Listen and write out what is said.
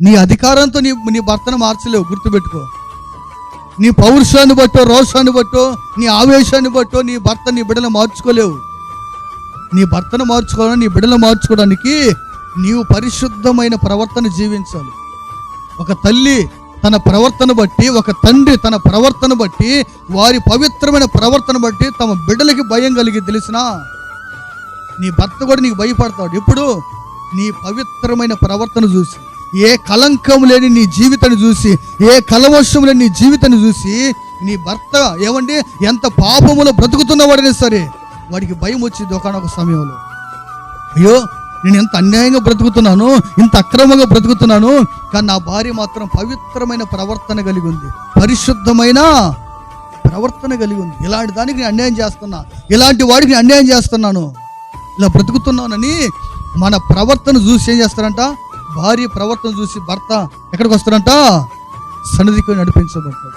నీ అధికారంతో నీ భర్తను మార్చలేవు, గుర్తుపెట్టుకో. నీ పౌరుషాన్ని బట్టో, రోషాన్ని బట్టో, నీ ఆవేశాన్ని బట్టో నీ భర్త నీ బిడ్డలు మార్చుకోలేవు. నీ భర్తను మార్చుకోవాలని, నీ బిడ్డలు మార్చుకోవడానికి నీవు పరిశుద్ధమైన ప్రవర్తన జీవించాలి. ఒక తల్లి తన ప్రవర్తన బట్టి, ఒక తండ్రి తన ప్రవర్తన బట్టి, వారి పవిత్రమైన ప్రవర్తన బట్టి తమ బిడ్డలకి భయం కలిగి తెలిసినా నీ భర్త కూడా నీకు భయపడతాడు. ఎప్పుడు? నీ పవిత్రమైన ప్రవర్తన చూసి, ఏ కలంకం లేని నీ జీవితాన్ని చూసి, ఏ కలవశం లేని నీ జీవితాన్ని చూసి నీ భర్త ఏమండి ఎంత పాపములో బ్రతుకుతున్నవాడనే సరే వాడికి భయం వచ్చింది ఒకనొక సమయంలో. అయ్యో, నేను ఎంత అన్యాయంగా బ్రతుకుతున్నాను, ఇంత అక్రమంగా బ్రతుకుతున్నాను, కానీ నా భార్య మాత్రం పవిత్రమైన ప్రవర్తన కలిగి ఉంది, పరిశుద్ధమైన ప్రవర్తన కలిగి ఉంది. ఇలాంటి దానికి నేను అన్యాయం చేస్తున్నా, ఇలాంటి వాడికి నేను అన్యాయం చేస్తున్నాను, ఇలా బ్రతుకుతున్నానని మన ప్రవర్తన చూసి ఏం చేస్తారంట? భార్య ప్రవర్తన చూసి భర్త ఎక్కడికి వస్తారంట? సన్నిధికి నడిపించబడతాడు.